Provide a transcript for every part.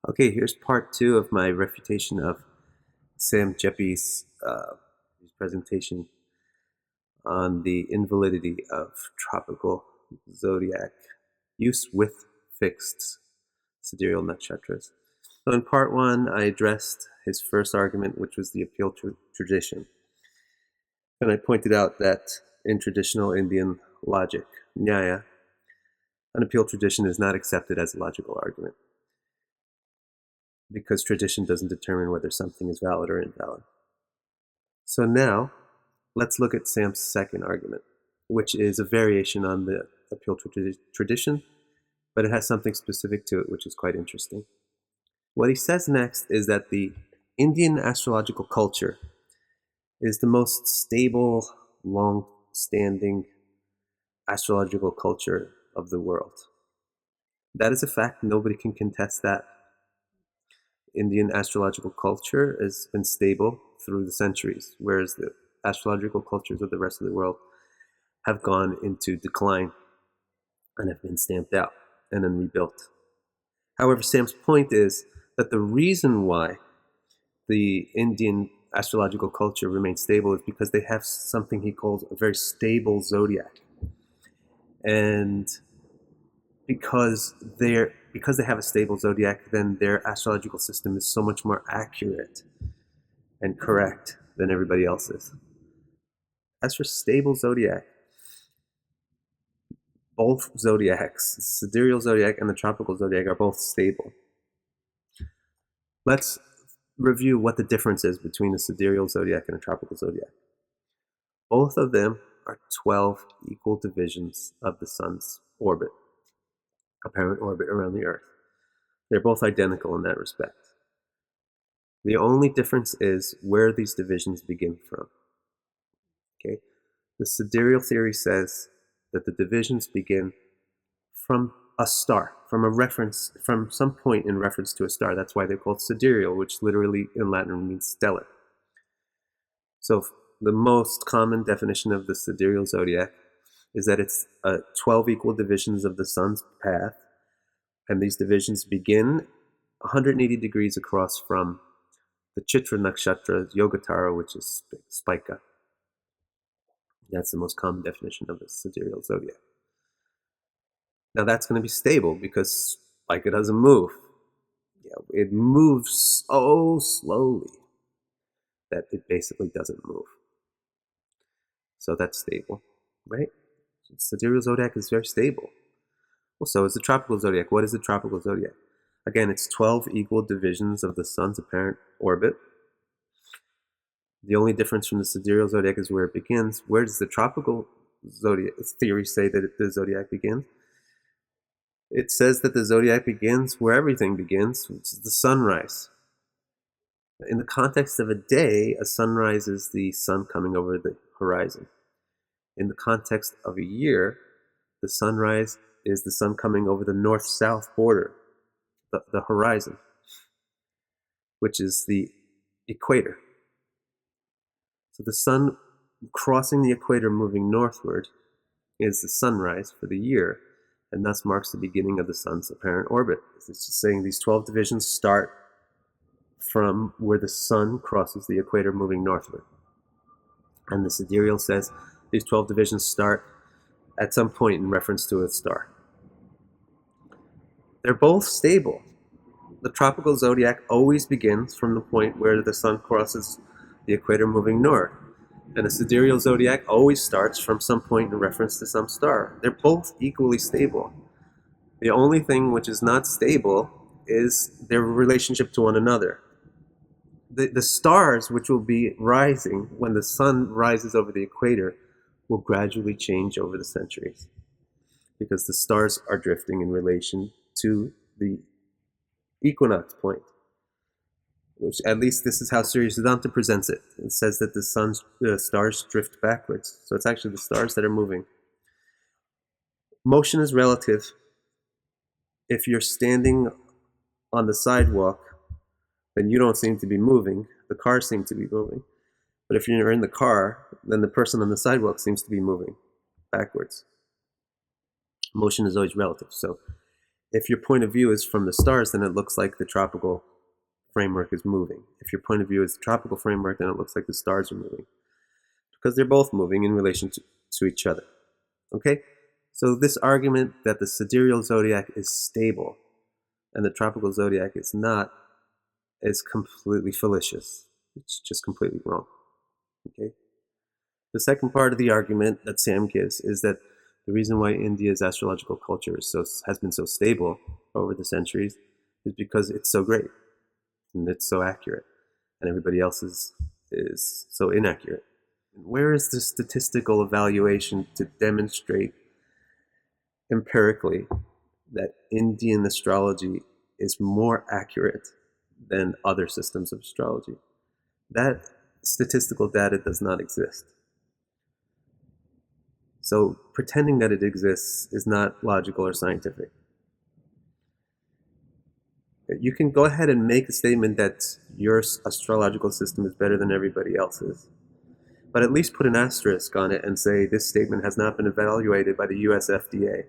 Okay, here's part two of my refutation of Sam Geppi's presentation on the invalidity of tropical zodiac use with fixed sidereal nakshatras. So in part one, I addressed his first argument, which was the appeal to tradition. And I pointed out that in traditional Indian logic, nyaya, an appeal tradition is not accepted as a logical argument, because tradition doesn't determine whether something is valid or invalid. So now, let's look at Sam's second argument, which is a variation on the appeal to tradition, but it has something specific to it, which is quite interesting. What he says next is that the Indian astrological culture is the most stable, long-standing astrological culture of the world. That is a fact. Nobody can contest that. Indian astrological culture has been stable through the centuries, whereas the astrological cultures of the rest of the world have gone into decline and have been stamped out and then rebuilt. However, Sam's point is that the reason why the Indian astrological culture remains stable is because they have something he calls a very stable zodiac. And because they have a stable zodiac, then their astrological system is so much more accurate and correct than everybody else's. As for stable zodiac, both zodiacs, the sidereal zodiac and the tropical zodiac, are both stable. Let's review what the difference is between the sidereal zodiac and a tropical zodiac. Both of them are 12 equal divisions of the sun's orbit, apparent orbit around the Earth. They're both identical in that respect. The only difference is where these divisions begin from. Okay? The sidereal theory says that the divisions begin from a star, from some point in reference to a star. That's why they're called sidereal, which literally in Latin means stellar. So the most common definition of the sidereal zodiac is that it's 12 equal divisions of the sun's path, and these divisions begin 180 degrees across from the Chitra nakshatra, Yogatara, which is Spica. That's the most common definition of the sidereal zodiac. Now that's going to be stable because Spica doesn't move. It moves so slowly that it basically doesn't move. So that's stable, right? The sidereal zodiac is very stable. Well, so is the tropical zodiac. What is the tropical zodiac? Again, it's 12 equal divisions of the sun's apparent orbit. The only difference from the sidereal zodiac is where it begins. Where does the tropical zodiac theory say that the zodiac begins? It says that the zodiac begins where everything begins, which is the sunrise. In the context of a day, a sunrise is the sun coming over the horizon. In the context of a year, the sunrise is the sun coming over the north-south border, the horizon, which is the equator. So the sun crossing the equator moving northward is the sunrise for the year, and thus marks the beginning of the sun's apparent orbit. It's just saying these 12 divisions start from where the sun crosses the equator moving northward. And the sidereal says these 12 divisions start at some point in reference to a star. They're both stable. The tropical zodiac always begins from the point where the sun crosses the equator moving north. And the sidereal zodiac always starts from some point in reference to some star. They're both equally stable. The only thing which is not stable is their relationship to one another. The stars which will be rising when the sun rises over the equator will gradually change over the centuries, because the stars are drifting in relation to the equinox point, which at least this is how Surya Siddhanta presents it. It says that the stars drift backwards. So it's actually the stars that are moving. Motion is relative. If you're standing on the sidewalk, then you don't seem to be moving. The cars seem to be moving. But if you're in the car, then the person on the sidewalk seems to be moving backwards. Motion is always relative. So If your point of view is from the stars, then it looks like the tropical framework is moving. If your point of view is the tropical framework, then it looks like the stars are moving, because they're both moving in relation to each other. Okay? So this argument that the sidereal zodiac is stable and the tropical zodiac is not is completely fallacious. It's just completely wrong. Okay? The second part of the argument that Sam gives is that the reason why India's astrological culture has been so stable over the centuries is because it's so great and it's so accurate, and everybody else is so inaccurate. Where is the statistical evaluation to demonstrate empirically that Indian astrology is more accurate than other systems of astrology? That statistical data does not exist. So pretending that it exists is not logical or scientific. You can go ahead and make a statement that your astrological system is better than everybody else's, but at least put an asterisk on it and say this statement has not been evaluated by the US FDA.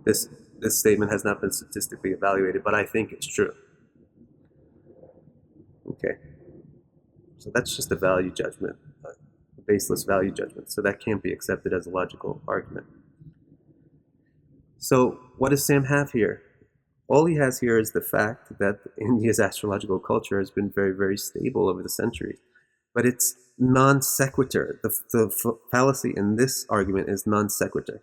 This statement has not been statistically evaluated, but I think it's true. Okay. So that's just a value judgment, a baseless value judgment. So that can't be accepted as a logical argument. So what does Sam have here? All he has here is the fact that India's astrological culture has been very, very stable over the centuries. But it's non sequitur. The fallacy in this argument is non sequitur.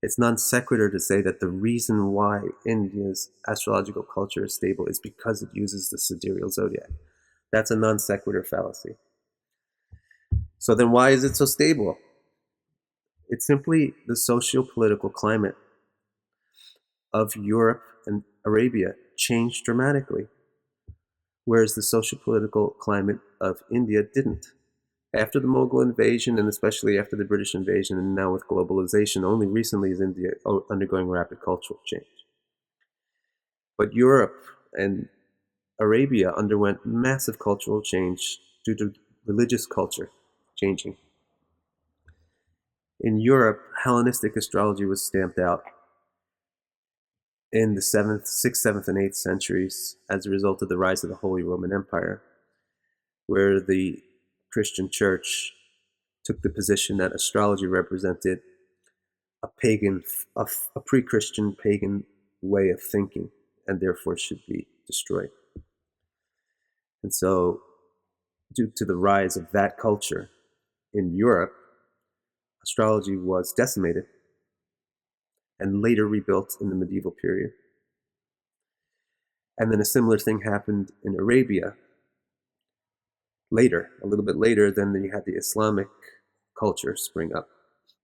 It's non sequitur to say that the reason why India's astrological culture is stable is because it uses the sidereal zodiac. That's a non sequitur fallacy. So then why is it so stable? It's simply the socio-political climate of Europe and Arabia changed dramatically, whereas the socio-political climate of India didn't. After the Mughal invasion, and especially after the British invasion, and now with globalization, only recently is India undergoing rapid cultural change. But Europe and Arabia underwent massive cultural change due to religious culture changing. In Europe, Hellenistic astrology was stamped out in the 6th, 7th, and 8th centuries as a result of the rise of the Holy Roman Empire, where the Christian church took the position that astrology represented a pre-Christian pagan way of thinking, and therefore should be destroyed. And so, due to the rise of that culture in Europe, astrology was decimated and later rebuilt in the medieval period. And then a similar thing happened in Arabia later, a little bit later. Then you had the Islamic culture spring up.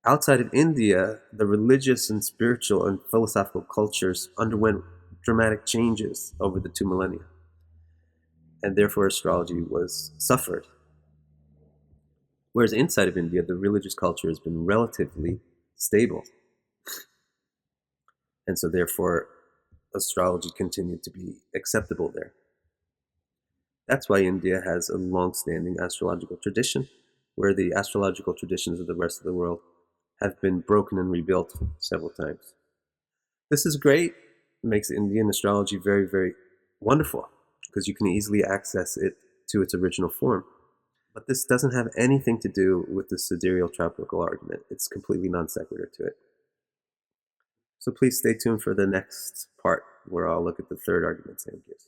Outside of India, the religious and spiritual and philosophical cultures underwent dramatic changes over the 2 millennia, and therefore astrology suffered. Whereas inside of India, the religious culture has been relatively stable, and so therefore astrology continued to be acceptable there. That's why India has a long-standing astrological tradition, where the astrological traditions of the rest of the world have been broken and rebuilt several times. This is great. It makes Indian astrology very, very wonderful, because you can easily access it to its original form. But this doesn't have anything to do with the sidereal tropical argument. It's completely non sequitur to it. So please stay tuned for the next part, where I'll look at the third argument Sam gives.